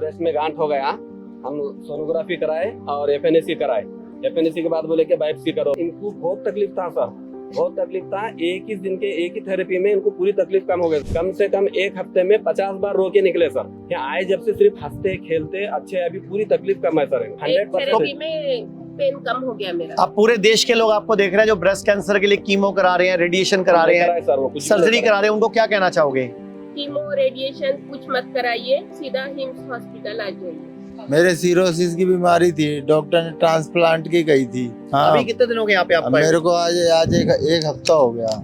Breast में गांठ हो गया, हम सोनोग्राफी कराए और एफएनएसी कराए। एफएनएसी के बाद बोले कि बायोप्सी करो। इनको बहुत तकलीफ था सर, बहुत तकलीफ था। एक ही दिन के एक ही थेरेपी में इनको पूरी तकलीफ कम हो गई। कम से कम एक हफ्ते में 50 बार रो के निकले सर। यहाँ आए जब से सिर्फ हंसते खेलते अच्छे, अभी पूरी तकलीफ कम है सर। 100% पेन कम हो गया मेरा। अब पूरे देश के लोग आपको देख रहे हैं जो ब्रेस्ट कैंसर के लिए कीमो करा रहे हैं, रेडिएशन करा रहे हैं, सर्जरी करा रहे हैं, उनको क्या कहना चाहोगे? कीमो रेडिएशन कुछ मत कराइए, सीधा हिम्स हॉस्पिटल आ जाइए। मेरे सीरोसिस की बीमारी थी, डॉक्टर ने ट्रांसप्लांट की कही थी। हाँ, अभी कितने दिन हो गए यहाँ पे आपको? मेरे को आज एक हफ्ता हो गया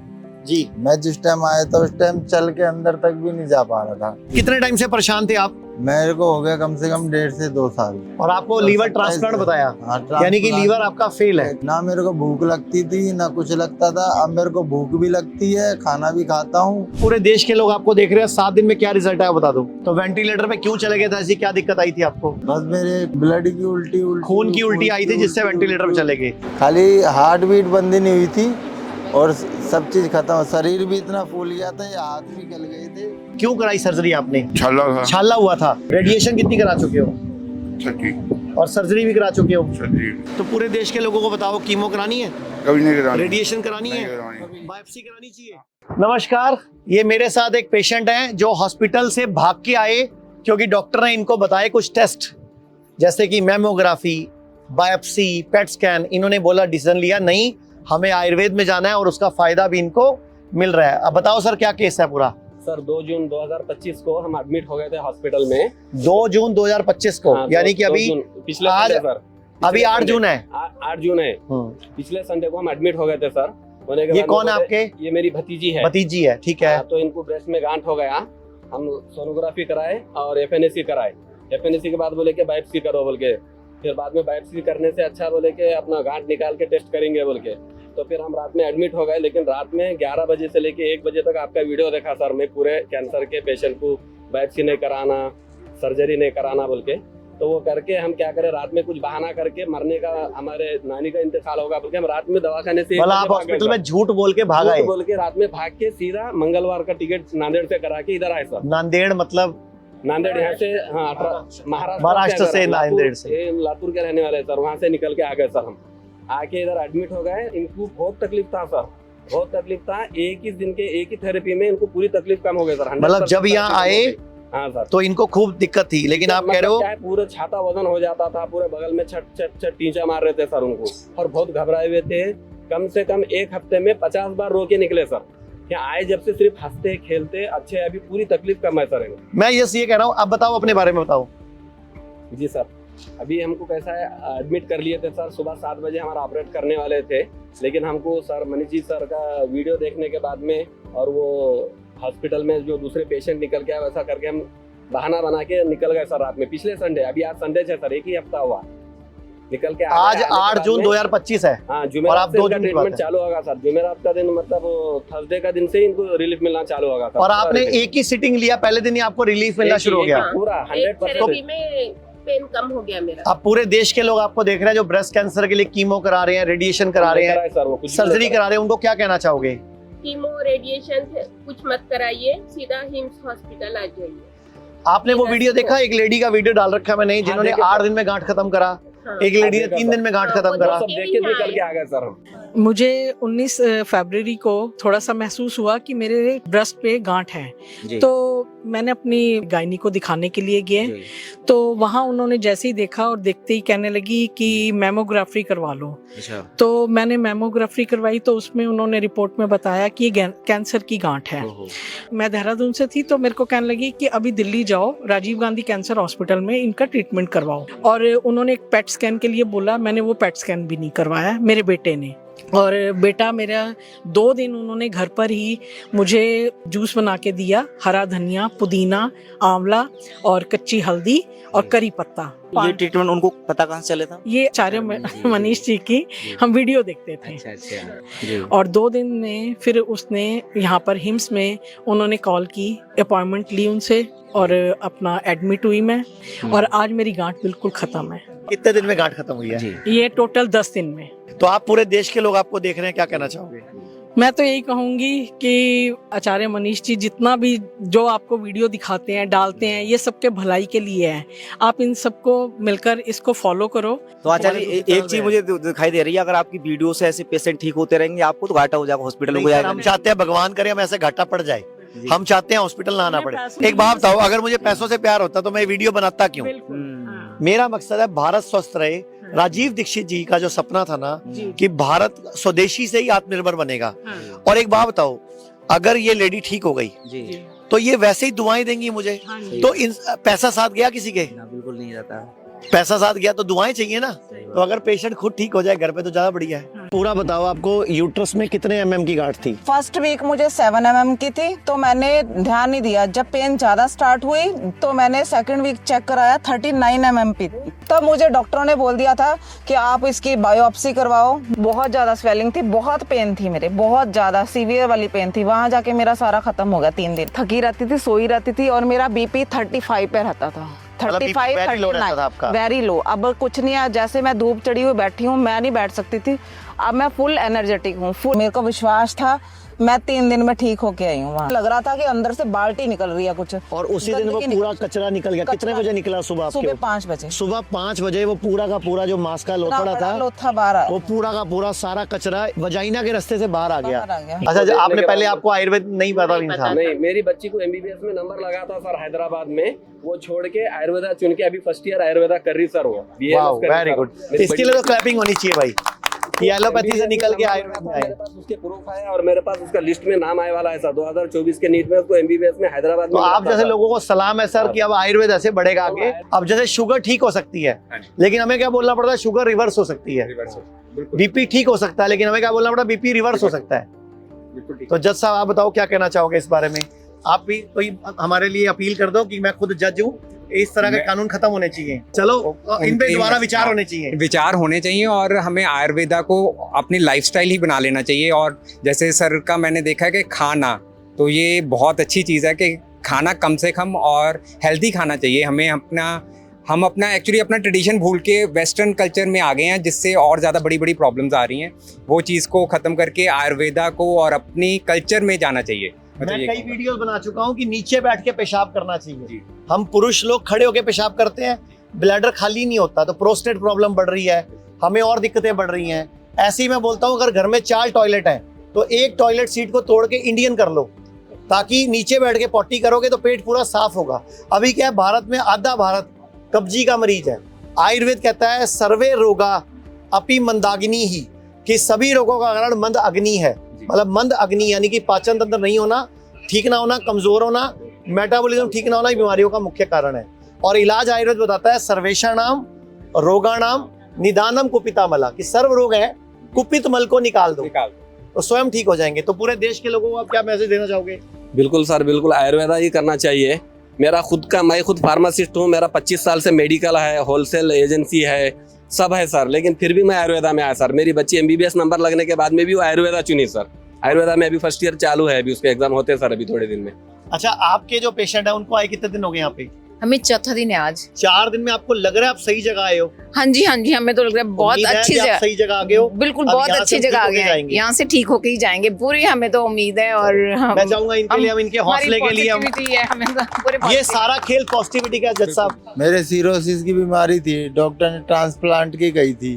जी। मैं जिस टाइम आया था उस टाइम चल के अंदर तक भी नहीं जा पा रहा था। कितने टाइम से परेशान थे आप? मेरे को हो गया कम से कम 1.5 से 2 साल। और आपको लीवर ट्रांसप्लांट बताया? हाँ, यानी कि लीवर आपका फेल है। ना मेरे को भूख लगती थी ना कुछ लगता था। अब मेरे को भूख भी लगती है, खाना भी खाता हूँ। पूरे देश के लोग आपको देख रहे हैं, 7 दिन में क्या रिजल्ट आया बता दो। तो वेंटिलेटर पे क्यों चले गए थे? ऐसी क्या दिक्कत आई थी आपको? बस मेरे ब्लड की उल्टी खून की उल्टी आई थी जिससे वेंटिलेटर पे चले गए। खाली हार्ट बीट बंद ही नहीं हुई थी और सब चीज खत्म। शरीर भी इतना फूल गया था, ये हाथ भी गल गए थे। क्यों कराई सर्जरी आपने? छाला हुआ था। रेडिएशन कितनी करा चुके हो? 30 और सर्जरी भी करा चुके हो? सर्जरी तो पूरे देश के लोगों को बताओ, कीमो करानी है, कभी नहीं करानी, रेडिएशन करानी है, नहीं करानी। बायोप्सी करानी चाहिए। नमस्कार, ये मेरे साथ एक पेशेंट हैं जो हॉस्पिटल से भाग के आए क्योंकि डॉक्टर ने इनको बताए कुछ टेस्ट, जैसे कि मेमोग्राफी, बायोप्सी, पेट स्कैन। इन्होंने बोला, डिसीजन लिया, नहीं हमें आयुर्वेद में जाना है और उसका फायदा भी इनको मिल रहा है। अब बताओ सर, क्या केस है पूरा? सर 2 जून 2025 को हम एडमिट हो गए थे हॉस्पिटल में। 2 जून 2025 को? हाँ, यानी कि अभी पिछले आज सर, अभी 8 जून है। 8 जून है। पिछले संडे को हम एडमिट हो गए थे सर। होने के ये बाद कौन है आपके? ये मेरी भतीजी है। भतीजी है, ठीक है। तो इनको ब्रेस्ट में गांठ हो गया, हम सोनोग्राफी कराए और एफएनएसी कराए। एफएनएसी के बाद बोले कि बायोप्सी करो बोल के। फिर बाद में बायोप्सी करने से अच्छा बोले कि अपना गांठ निकाल के टेस्ट करेंगे बोल के। तो फिर हम रात में एडमिट हो गए, लेकिन रात में 11 बजे से लेके 1 बजे तक आपका वीडियो देखा सर। मैं पूरे कैंसर के पेशेंट को बायोप्सी नहीं कराना, सर्जरी नहीं कराना बोल के, तो वो करके हम क्या करें, रात में कुछ बहाना करके मरने का, हमारे नानी का इंतकाल होगा बोल के हम रात में दवाखाने से आप हॉस्पिटल में झूठ बोल के भाग आए? बोल के रात में भाग के सीधा मंगलवार का टिकट नांदेड़ से करा के इधर आए सर। नांदेड़ मतलब? नांदेड़ यहाँ से, हाँ, महाराष्ट्र से, नांदेड़ से। लातूर के रहने वाले सर, वहाँ से निकल के आ गए सर। हम आके इधर एडमिट हो गए। इनको बहुत तकलीफ था सर, बहुत तकलीफ था। एक ही दिन के एक ही थेरेपी में इनको पूरी तकलीफ कम हो गई सर। मतलब जब यहाँ आए हाँ सर, तो इनको खूब दिक्कत थी, लेकिन आप कह रहे हो पूरा छाता वजन हो जाता था, पूरे बगल में छट छट छट टींचा मार रहे थे सर उनको, और बहुत घबराए हुए थे। कम से कम एक हफ्ते में 50 बार रो के निकले सर। यहाँ आए जब से सिर्फ हंसते खेलते अच्छे, अभी पूरी तकलीफ कम है सर। मैं ये कह रहा हूँ, आप बताओ अपने बारे में बताओ। जी सर, अभी हमको कैसा है, एडमिट कर लिए थे सर। सुबह 7 बजे हमारा ऑपरेट करने वाले थे, लेकिन हमको सर मनीष जी सर का वीडियो देखने के बाद में, और वो हॉस्पिटल में जो दूसरे पेशेंट निकल के आए, वैसा करके हम बहाना बना के निकल गए सर रात में। पिछले संडे, अभी आज संडे है सर, एक ही हफ्ता हुआ निकल के। आज 8 जून 2025 है। हाँ, जुमेरात से इनका ट्रीटमेंट चालू होगा सर। जुमेरात का दिन मतलब थर्सडे का दिन से इनको रिलीफ मिलना चालू होगा सर। और आपने एक ही सिटिंग लिया, पहले दिन ही आपको रिलीफ मिलना शुरू हो गया? पूरा 100% में पेन कम हो गया मेरा। अब पूरे देश के लोग आपको देख रहे हैं जो ब्रेस्ट कैंसर के लिए कीमो करा रहे हैं, रेडिएशन करा रहे हैं, सर्जरी करा रहे हैं, उनको क्या कहना चाहोगे? कीमो रेडिएशन कुछ मत कराइए, सीधा हिम्स हॉस्पिटल आ जाइए। आपने वो वीडियो देखा? एक लेडी का वीडियो डाल रखा है मैंने, जिन्होंने 8 दिन में गांठ खत्म करा। एक लेडी ने 3 दिन में गांठ खत्म करा। सब देख के निकल के आ गए सर हम। मुझे 19 फरवरी को थोड़ा सा महसूस हुआ कि मेरे ब्रेस्ट पे गांठ है, तो मैंने अपनी गायनी को दिखाने के लिए गए। तो वहाँ उन्होंने जैसे ही देखा और देखते ही कहने लगी कि मेमोग्राफी करवा लो। तो मैंने मेमोग्राफी करवाई, तो उसमें उन्होंने रिपोर्ट में बताया कि ये कैंसर की गांठ है। मैं देहरादून से थी, तो मेरे को कहने लगी कि अभी दिल्ली जाओ, राजीव गांधी कैंसर हॉस्पिटल में इनका ट्रीटमेंट करवाओ। और उन्होंने एक पेट स्कैन के लिए बोला, मैंने वो पेट स्कैन भी नहीं करवाया, मेरे बेटे ने। और बेटा मेरा 2 दिन उन्होंने घर पर ही मुझे जूस बना के दिया, हरा धनिया, पुदीना, आंवला और कच्ची हल्दी और करी पत्ता। ये ट्रीटमेंट उनको पता कहाँ से चला था? ये आचार्य मनीष जी की हम वीडियो देखते थे। अच्छा। और 2 दिन में फिर उसने यहाँ पर हिम्स में उन्होंने कॉल की, अपॉइंटमेंट ली उनसे और अपना एडमिट हुई मैं। और आज मेरी गांठ बिल्कुल खत्म है। कितने दिन में गांठ खत्म हुई है? ये टोटल 10 दिन में। तो आप पूरे देश के लोग आपको देख रहे हैं, क्या कहना चाहोगे? मैं तो यही कहूंगी कि आचार्य मनीष जी जितना भी जो आपको वीडियो दिखाते हैं डालते हैं ये सबके भलाई के लिए है। आप इन सबको मिलकर इसको फॉलो करो। तो आचार्य एक चीज मुझे दिखाई दे रही है, अगर आपकी वीडियो से ऐसे पेशेंट ठीक होते रहेंगे आपको तो घाटा हो जाएगा, हॉस्पिटल नहीं हो सर, जाएगा। हम चाहते हैं भगवान करे हम ऐसे घाटा पड़ जाए, जी। हम चाहते हैं हॉस्पिटल ना आना हमें पड़े। पैसों एक बात बताओ, अगर मुझे पैसों से प्यार होता तो मैं वीडियो बनाता क्यों? बिल्कुल। हम्म। हाँ। मेरा मकसद है भारत स्वस्थ रहे। राजीव दीक्षित जी का जो सपना था ना जी। कि भारत स्वदेशी से ही आत्मनिर्भर बनेगा। हाँ। और एक बात बताओ, अगर ये लेडी ठीक हो गई जी तो ये वैसे ही दुआएं देंगी मुझे। हाँ जी। तो इन पैसा साथ गया किसी के? ना, बिल्कुल नहीं जाता। पैसा साथ गया तो दुआएं चाहिए ना। सही बात। तो अगर पेशेंट खुद ठीक हो जाए घर पे तो ज्यादा बढ़िया है। पूरा बताओ, आपको यूट्रस में कितने mm की गांठ थी? फर्स्ट वीक मुझे 7 mm की थी, तो मैंने ध्यान नहीं दिया। जब पेन ज्यादा स्टार्ट हुई तो मैंने सेकंड वीक चेक कराया, 39 mm की थी। तब मुझे डॉक्टरों ने बोल दिया था कि आप इसकी बायोप्सी करवाओ। बहुत ज्यादा स्वेलिंग थी, बहुत पेन थी मेरे, बहुत ज्यादा सीवियर वाली पेन थी। वहां जाके मेरा सारा खत्म हो गया। 3 दिन थकी रहती थी, सोई रहती थी, और मेरा BP 35 पे रहता था। 35 very low रहता था आपका? Very low. अब कुछ नहीं है, जैसे मैं धूप चढ़ी हुई बैठी हूँ, मैं नहीं बैठ सकती थी। अब मैं फुल एनर्जेटिक हूँ, फुल। मेरे को विश्वास था, मैं 3 दिन में ठीक होके आई हूँ। वहाँ लग रहा था कि अंदर से बाल्टी निकल रही है कुछ। और उसी दिन वो गंदगी पूरा कचरा निकल गया। कितने बजे निकला सुबह आपके? सुबह 5 बजे। सुबह 5 बजे वो पूरा का पूरा जो मांस का लोथड़ा था लोथा बाहर आया। वो पूरा का पूरा सारा कचरा वजाइना के रास्ते से बाहर आ गया। बाहर आ गया। अच्छा, आपने पहले आपको आयुर्वेद नहीं पता भी था? नहीं, मेरी बच्ची को MBBS में नंबर लगा था सर हैदराबाद में, वो छोड़ के आयुर्वेदा चुन के अभी फर्स्ट ईयर आयुर्वेदा कर रही सर। वो वेरी गुड। इसके लिए तो क्लैपिंग होनी चाहिए भाई, ये एलोपैथी से निकल के आयुर्वेद में आए। मेरे पास उसके प्रूफ है और मेरे पास उसका लिस्ट में नाम आए वाला है सर। 2024 के नीट में उसको MBBS में हैदराबाद तो में आप मिला जैसे था। लोगों को सलाम है सर कि अब आयुर्वेद ऐसे बढ़ेगा आगे। अब जैसे शुगर ठीक हो सकती है, लेकिन हमें क्या बोलना पड़ता है? शुगर रिवर्स हो सकती है। BP ठीक हो सकता है, लेकिन हमें क्या बोलना पड़ता है? BP रिवर्स हो सकता है। तो जज साहब, आप बताओ क्या कहना चाहोगे इस बारे में? आप भी कोई हमारे लिए अपील कर दो कि मैं खुद जज हूँ, इस तरह के कानून खत्म होने चाहिए। चलो, इन पे दोबारा विचार होने चाहिए। विचार होने चाहिए और हमें आयुर्वेदा को अपनी लाइफस्टाइल ही बना लेना चाहिए। और जैसे सर का मैंने देखा है कि खाना, तो ये बहुत अच्छी चीज़ है कि खाना कम से कम और हेल्दी खाना चाहिए। हम अपना एक्चुअली अपना ट्रेडिशन भूल के वेस्टर्न कल्चर में आ गए हैं, जिससे और ज़्यादा बड़ी बड़ी प्रॉब्लम्स आ रही हैं। वो चीज़ को ख़त्म करके आयुर्वेदा को और अपनी कल्चर में जाना चाहिए। मैं कई वीडियोस बना चुका हूँ कि नीचे बैठ के पेशाब करना चाहिए। हम पुरुष लोग खड़े होके पेशाब करते हैं, ब्लैडर खाली नहीं होता, तो प्रोस्टेट प्रॉब्लम बढ़ रही है, हमें और दिक्कतें बढ़ रही हैं। ऐसे ही मैं बोलता हूँ, अगर घर में 4 टॉयलेट हैं तो एक टॉयलेट सीट को तोड़ के इंडियन कर लो, ताकि नीचे बैठ के पॉटी करोगे तो पेट पूरा साफ होगा। अभी क्या है, भारत में आधा भारत कब्जी का मरीज है। आयुर्वेद कहता है सर्वे रोगा अपि मंदाग्नि ही, कि सभी रोगों का कारण मंद अग्नि है। मतलब मंद अग्नि यानी कि पाचन तंत्र नहीं होना, ठीक ना होना, कमजोर होना, मेटाबॉलिज्म ठीक ना होना, बीमारियों का मुख्य कारण है। और इलाज आयुर्वेद बताता है सर्वेषाणाम रोगाणाम निदानम कुपितामला, कि सर्व रोग है, कुपित मल को निकाल दो तो स्वयं ठीक हो जाएंगे। तो पूरे देश के लोगों को आप क्या मैसेज देना चाहोगे? बिल्कुल सर, बिल्कुल आयुर्वेदा ही करना चाहिए। मैं खुद फार्मासिस्ट हूँ, मेरा 25 साल से मेडिकल है, होलसेल एजेंसी है, सब है सर, लेकिन फिर भी मैं आयुर्वेदा में आया सर। मेरी बच्ची MBBS नंबर लगने के बाद में भी वो आयुर्वेदा चुनी सर। आयुर्वेदा में अभी फर्स्ट ईयर चालू है, अभी उसके एग्जाम होते हैं सर अभी थोड़े दिन में। अच्छा, आपके जो पेशेंट है उनको आए कितने दिन हो गए यहाँ पे? हमें चौथा दिन है आज। 4 दिन में आपको लग रहा है आप सही जगह आए हो? हाँ जी, हमें तो लग रहा है बहुत उम्मीद है अच्छी कि आप जगह, सही जगह आ गए हो। बिल्कुल अब बहुत यहाँ से अच्छी हम जगह ठीक आ होके गए हैं। जाएंगे। यहाँ से ठीक होके ही जाएंगे, पूरी हमें तो उम्मीद है। और मैं चाहूंगा इनके लिए, हम इनके हौसले के लिए, ये सारा खेल पॉजिटिविटी का। जज साहब, मेरे सीरोसिस की बीमारी थी, डॉक्टर ने ट्रांसप्लांट की कही थी।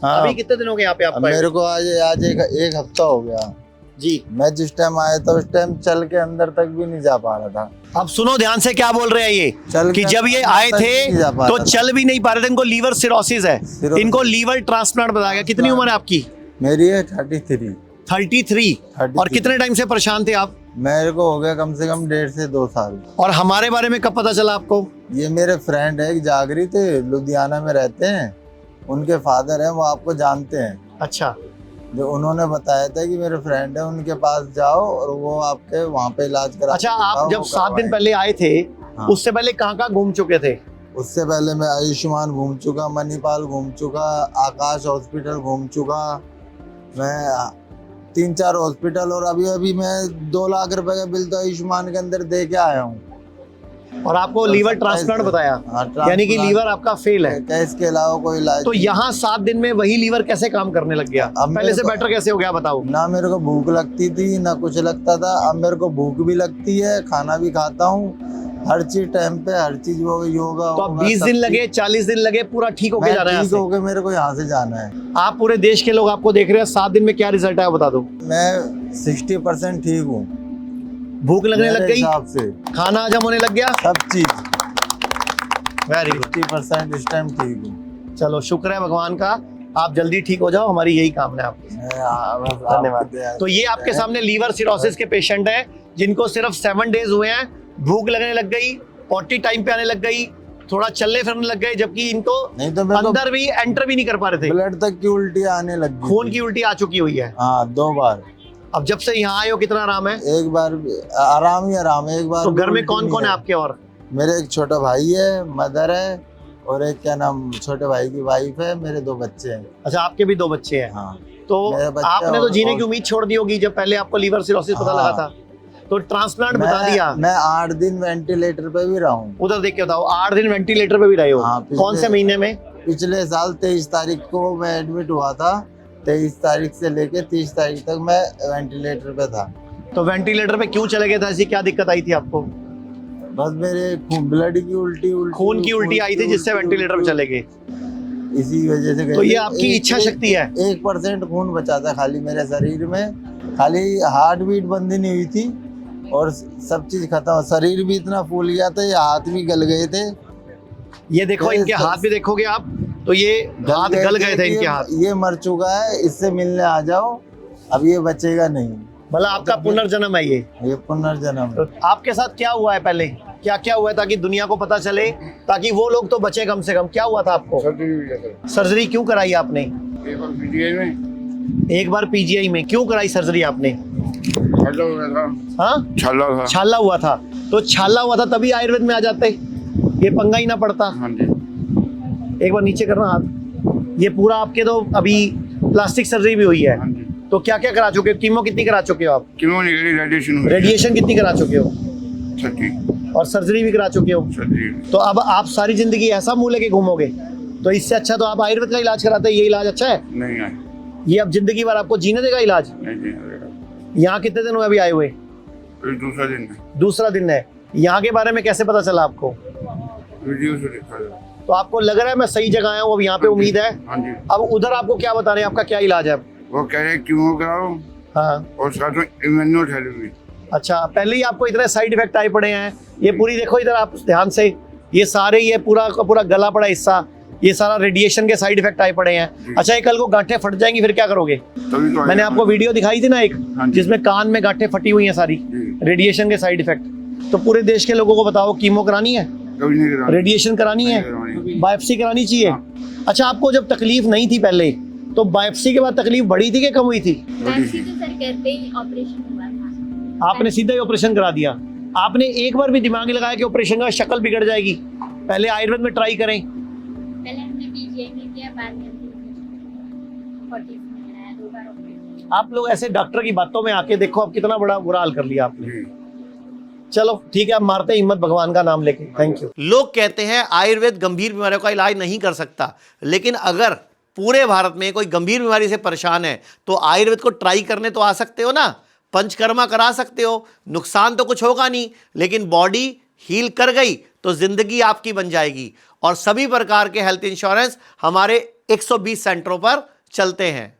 हाँ, अभी कितने दिन हो गए यहाँ पे आपको? मेरे को आज एक हफ्ता हो गया जी। मैं जिस टाइम आया था उस टाइम चल के अंदर तक भी नहीं जा पा रहा था। अब सुनो ध्यान से क्या बोल रहे हैं ये, चल कि के जब ये अंदर आए तक थे नहीं जा पा तो रहा था। चल भी नहीं पा रहे थे। इनको लीवर सिरोसिस है, इनको लीवर ट्रांसप्लांट बताया गया। कितनी उम्र है आपकी? मेरी है 33। 33। और कितने टाइम से परेशान थे आप? मेरे को हो गया कम से कम 1.5 से 2 साल। और हमारे बारे में कब पता चला आपको? ये मेरे फ्रेंड है, जागरी थे, लुधियाना में रहते हैं, उनके फादर है, वो आपको जानते हैं। अच्छा, जो उन्होंने बताया था कि मेरे फ्रेंड है, उनके पास जाओ और वो आपके वहाँ पे इलाज करा। अच्छा, आप जब 7 दिन पहले आए थे, हाँ। उससे पहले कहाँ घूम चुके थे? उससे पहले मैं आयुष्मान घूम चुका, मणिपाल घूम चुका, आकाश हॉस्पिटल घूम चुका, मैं 3-4 हॉस्पिटल, और अभी मैं 2 लाख रुपए का बिल तो आयुष्मान के अंदर दे के आया हूँ। और आपको लीवर ट्रांसप्लांट बताया, यानी कि लीवर आपका फेल है। क्या इसके अलावा कोई इलाज? तो यहाँ 7 दिन में वही लीवर कैसे काम करने लग गया? अब पहले से बेटर कैसे हो गया बताओ? ना मेरे को भूख लगती थी ना कुछ लगता था, अब मेरे को भूख भी लगती है, खाना भी खाता हूँ, हर चीज टाइम पे, हर चीज योगा। तो अब 20 दिन लगे, 40 दिन लगे, पूरा ठीक होके जाना है? ठीक होके मेरे को यहाँ से जाना है। आप पूरे देश के लोग आपको देख रहे हैं, 7 दिन में क्या रिजल्ट आया बता दो। मैं 60% ठीक हूँ, भूख लगने लग गई, हिसाब से खाना हजम होने लग गया, सब चीज वेरी गुड। 60% इस टाइम ठीक हूँ। चलो शुक्र है भगवान का, आप जल्दी ठीक हो जाओ, हमारी यही कामना है आपकी। धन्यवाद। तो ये आपके सामने लीवर सिरोसिस के पेशेंट हैं जिनको सिर्फ 7 डेज हुए हैं, भूख लगने लग गई, पॉटी टाइम पे आने लग गई, थोड़ा चलने फिरने लग गए, जबकि इनको नहीं तो अंदर भी एंटर भी नहीं कर पा रहे थे। ब्लड तक की उल्टी आने लग गई, खून की उल्टी आ चुकी हुई है। हाँ 2 बार। अब जब से यहाँ आए हो कितना आराम है? एक बार आराम ही आराम है, एक बार। तो घर में कौन कौन है आपके? और मेरे एक छोटा भाई है, मदर है, और एक क्या नाम छोटे भाई की वाइफ है, मेरे 2 बच्चे हैं। अच्छा आपके भी 2 बच्चे हैं? हाँ। तो मेरे बच्चे आपने तो जीने और- की उम्मीद छोड़ दी होगी जब पहले आपको लीवर सिरोसिस पता लगा था, तो ट्रांसप्लांट बता दिया। मैं 8 दिन वेंटिलेटर पे भी रहा हूँ। उधर देख के बताओ, 8 दिन वेंटिलेटर पे भी रहे हो? हाँ, कौन से महीने में? पिछले साल 23 तारीख को मैं एडमिट हुआ था, 23 तारीख से लेके 30 तारीख तक मैं वेंटिलेटर पे था। तो वेंटिलेटर पे क्यों चले गए थे? ऐसी क्या दिक्कत आई थी आपको? बस मेरे ब्लड की उल्टी खून की उल्टी आई थी जिससे वेंटिलेटर पे चले गए, इसी वजह से गए तो ये थे। आपकी इच्छा शक्ति है। 1% खून बचा था खाली मेरे शरीर में, खाली हार्ट बीट बंद ही नहीं हुई थी और सब चीज खत्म। शरीर भी इतना फूल गया था, ये हाथ भी गल गए थे। ये देखो, इनके हाथ भी देखोगे आप तो ये हाथ गल गए थे इनके हाथ। ये मर चुका है, इससे मिलने आ जाओ, अब ये बचेगा नहीं। मतलब आपका पुनर्जन्म है ये पुनर्जन्म। तो आपके साथ क्या हुआ है पहले? क्या क्या हुआ है ताकि दुनिया को पता चले, ताकि वो लोग तो बचे कम से कम? क्या हुआ था आपको? सर्जरी क्यों कराई आपने? एक बार पीजीआई में क्यों कराई सर्जरी आपने? हाँ, छाला हुआ था। तो छाला हुआ था तभी आयुर्वेद में आ जाते, ये पंगा ही ना पड़ता। एक बार नीचे करना हाथ। ये पूरा आपके तो अभी प्लास्टिक सर्जरी भी हुई है, तो क्या क्या करा चुके हो? कीमो कितनी करा चुके हो आप? कीमो नहीं करी, रेडिएशन कितनी करा चुके हो? 30 और सर्जरी भी करा चुके हो? तो अब आप सारी जिंदगी ऐसा मुंह लेके घूमोगे? तो इससे अच्छा तो आप आयुर्वेद का इलाज कराते हैं। ये इलाज अच्छा है? नहीं है, ये अब जिंदगी भर आपको जीने देगा इलाज? नहीं। यहाँ कितने दिन हुए अभी आए हुए? दूसरा दिन है, दूसरा दिन है। यहाँ के बारे में कैसे पता चला आपको? वीडियो से देखा था। तो आपको लग रहा है मैं सही जगह आया हूँ, अब यहाँ पे उम्मीद है? हाँ जी। अब उधर आपको क्या बता रहे हैं, आपका क्या इलाज है? वो कह रहे कीमो कराओ हाँ, और साथ में इम्यूनोथेरेपी। अच्छा, पहले ही आपको इतने साइड इफेक्ट आए पड़े हैं। ये पूरी देखो इधर आप ध्यान से, ये सारे ये पूरा का पूरा गला पड़ा हिस्सा, ये सारा रेडिएशन के साइड इफेक्ट आए पड़े हैं। अच्छा, ये कल को गांठें फट जाएंगी फिर क्या करोगे? तभी तो मैंने आपको वीडियो दिखाई थी ना एक, हाँ जी। जिसमें कान में गांठें फटी हुई हैं सारी, जी। रेडिएशन के साइड इफेक्ट। तो पूरे देश के लोगों को बताओ, कीमो करानी है, कभी नहीं करा। रेडिएशन करानी है, बायोप्सी करानी चाहिए। अच्छा, आपको जब तकलीफ नहीं थी पहले, तो बायोप्सी के बाद तकलीफ बढ़ी थी कि कम हुई थी? बायोप्सी तो सर कहते ही ऑपरेशन हुआ था। आपने सीधा ही ऑपरेशन करा दिया। आपने एक बार भी दिमाग नहीं लगाया कि ऑपरेशन का शक्ल बिगड़ जाएगी? पहले आयुर्वेद में ट्राई करें। पहले हमने पीजीआई में किया, बाद में 40 में कराया, 2 बार ऑपरेशन। आप लोग ऐसे डॉक्टर की बातों में आके देखो, अब कितना बड़ा बुरा हाल कर लिया आपने। चलो ठीक है, आप मारते हिम्मत भगवान का नाम लेके। Thank you. लोग कहते हैं आयुर्वेद गंभीर बीमारियों का इलाज नहीं कर सकता, लेकिन अगर पूरे भारत में कोई गंभीर बीमारी से परेशान है तो आयुर्वेद को ट्राई करने तो आ सकते हो ना, पंचकर्मा करा सकते हो, नुकसान तो कुछ होगा नहीं, लेकिन बॉडी हील कर गई तो जिंदगी आपकी बन जाएगी। और सभी प्रकार के हेल्थ इंश्योरेंस हमारे 120 सेंटरों पर चलते हैं।